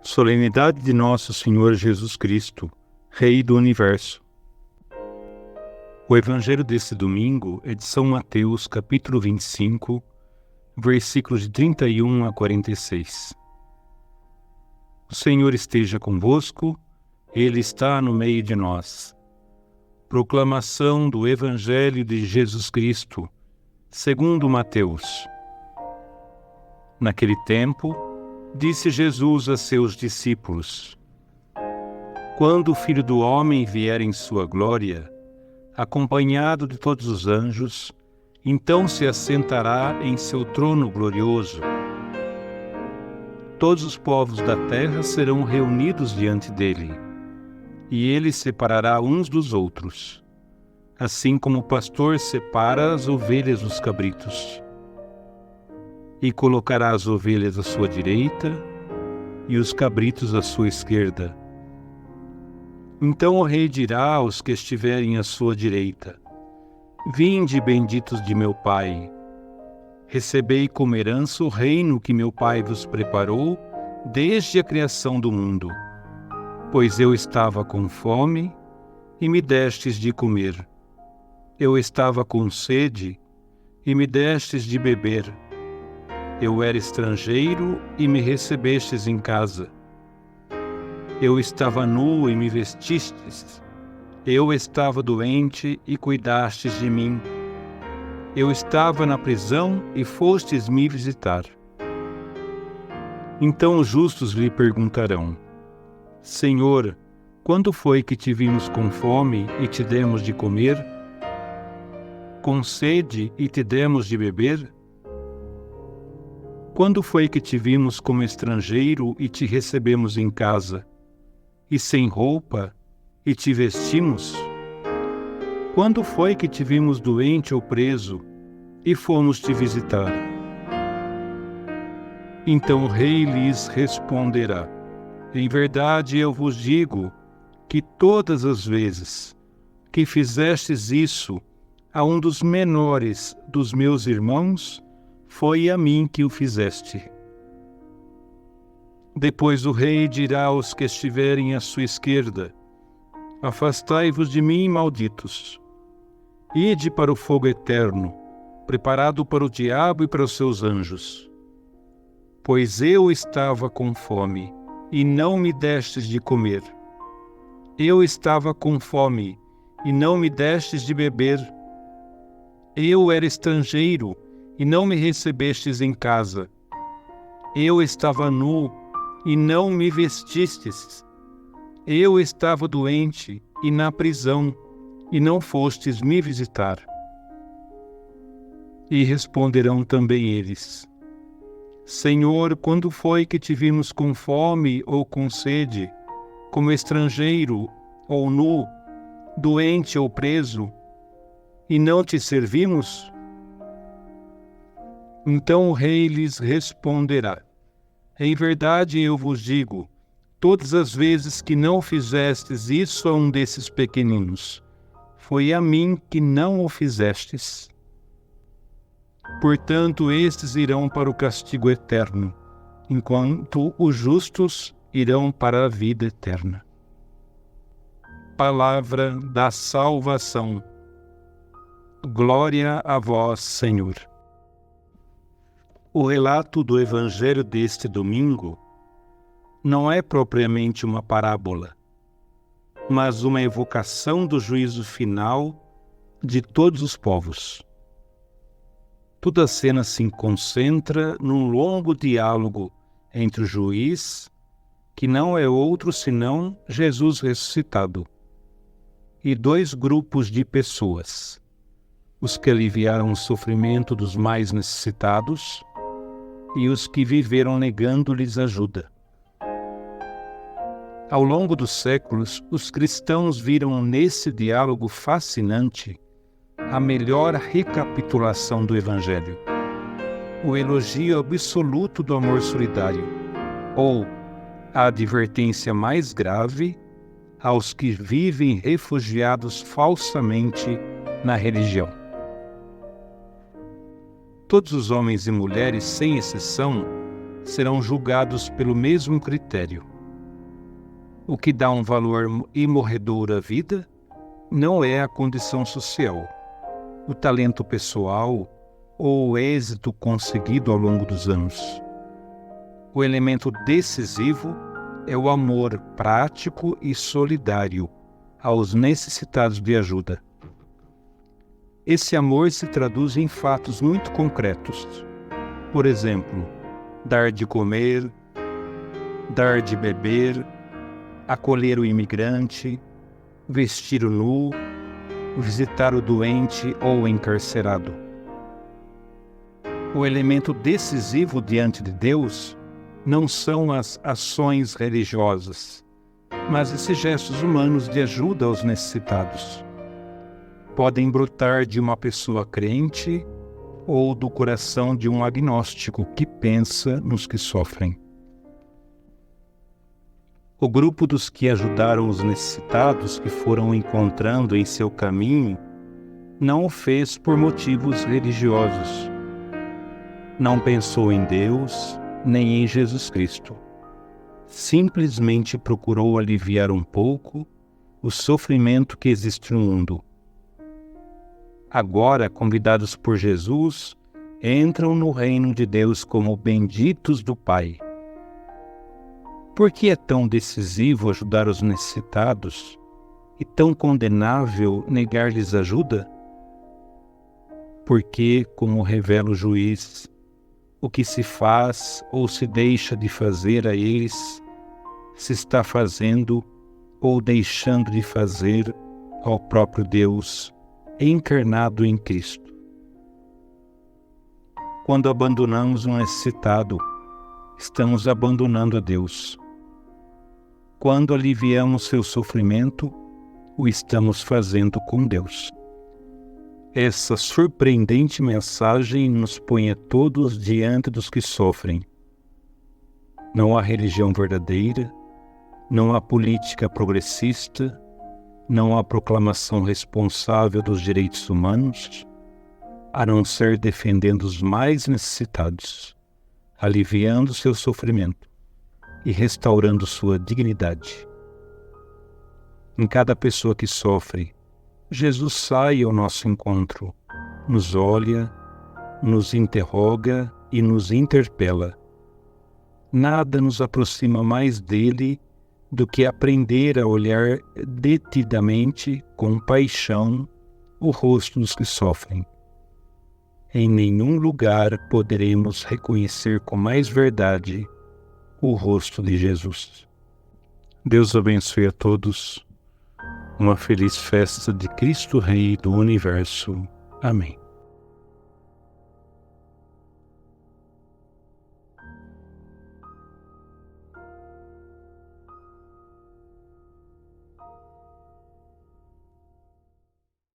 Solenidade de Nosso Senhor Jesus Cristo, Rei do Universo. O Evangelho deste domingo é de São Mateus, capítulo 25, versículos de 31 a 46. O Senhor esteja convosco, Ele está no meio de nós. Proclamação do Evangelho de Jesus Cristo, segundo Mateus. Naquele tempo, disse Jesus a seus discípulos: Quando o Filho do Homem vier em sua glória, acompanhado de todos os anjos, então se assentará em seu trono glorioso. Todos os povos da terra serão reunidos diante dele, e ele separará uns dos outros, assim como o pastor separa as ovelhas dos cabritos. E colocará as ovelhas à sua direita e os cabritos à sua esquerda. Então o rei dirá aos que estiverem à sua direita: Vinde, benditos de meu Pai, recebei como herança o reino que meu Pai vos preparou desde a criação do mundo. Pois eu estava com fome e me destes de comer. Eu estava com sede e me destes de beber. Eu era estrangeiro e me recebestes em casa. Eu estava nu e me vestistes. Eu estava doente e cuidastes de mim. Eu estava na prisão e fostes me visitar. Então os justos lhe perguntarão: Senhor, quando foi que te vimos com fome e te demos de comer? Com sede e te demos de beber? Quando foi que te vimos como estrangeiro e te recebemos em casa, e sem roupa e te vestimos? Quando foi que te vimos doente ou preso e fomos te visitar? Então o rei lhes responderá: Em verdade eu vos digo que todas as vezes que fizestes isso a um dos menores dos meus irmãos, foi a mim que o fizeste. Depois o rei dirá aos que estiverem à sua esquerda: Afastai-vos de mim, malditos. Ide para o fogo eterno, preparado para o diabo e para os seus anjos. Pois eu estava com fome, e não me destes de comer. Eu estava com fome, e não me destes de beber. Eu era estrangeiro, e não me recebestes em casa. Eu estava nu, e não me vestistes. Eu estava doente, e na prisão, e não fostes me visitar. E responderão também eles: Senhor, quando foi que te vimos com fome ou com sede, como estrangeiro ou nu, doente ou preso, e não te servimos? Então o rei lhes responderá: Em verdade eu vos digo, todas as vezes que não fizestes isso a um desses pequeninos, foi a mim que não o fizestes. Portanto, estes irão para o castigo eterno, enquanto os justos irão para a vida eterna. Palavra da salvação. Glória a vós, Senhor. O relato do Evangelho deste domingo não é propriamente uma parábola, mas uma evocação do juízo final de todos os povos. Toda a cena se concentra num longo diálogo entre o juiz, que não é outro senão Jesus ressuscitado, e dois grupos de pessoas: os que aliviaram o sofrimento dos mais necessitados e os que viveram negando-lhes ajuda. Ao longo dos séculos, os cristãos viram nesse diálogo fascinante a melhor recapitulação do Evangelho, o elogio absoluto do amor solidário, ou a advertência mais grave aos que vivem refugiados falsamente na religião. Todos os homens e mulheres, sem exceção, serão julgados pelo mesmo critério: O que dá um valor imorredor à vida não é a condição social, o talento pessoal ou o êxito conseguido ao longo dos anos. O elemento decisivo é o amor prático e solidário aos necessitados de ajuda. Esse amor se traduz em fatos muito concretos. Por exemplo, dar de comer, dar de beber, acolher o imigrante, vestir o nu, visitar o doente ou o encarcerado. O elemento decisivo diante de Deus não são as ações religiosas, mas esses gestos humanos de ajuda aos necessitados. Podem brotar de uma pessoa crente ou do coração de um agnóstico que pensa nos que sofrem. O grupo dos que ajudaram os necessitados que foram encontrando em seu caminho não o fez por motivos religiosos. Não pensou em Deus nem em Jesus Cristo. Simplesmente procurou aliviar um pouco o sofrimento que existe no mundo. Agora, convidados por Jesus, entram no reino de Deus como benditos do Pai. Por que é tão decisivo ajudar os necessitados e tão condenável negar-lhes ajuda? Porque, como revela o juiz, o que se faz ou se deixa de fazer a eles, se está fazendo ou deixando de fazer ao próprio Deus, encarnado em Cristo. Quando abandonamos um necessitado, estamos abandonando a Deus. Quando aliviamos seu sofrimento, o estamos fazendo com Deus. Essa surpreendente mensagem nos põe a todos diante dos que sofrem. Não há religião verdadeira, não há política progressista, não há proclamação responsável dos direitos humanos, a não ser defendendo os mais necessitados, aliviando seu sofrimento e restaurando sua dignidade. Em cada pessoa que sofre, Jesus sai ao nosso encontro, nos olha, nos interroga e nos interpela. Nada nos aproxima mais dele do que aprender a olhar detidamente, com paixão, o rosto dos que sofrem. Em nenhum lugar poderemos reconhecer com mais verdade o rosto de Jesus. Deus abençoe a todos. Uma feliz festa de Cristo Rei do Universo. Amém.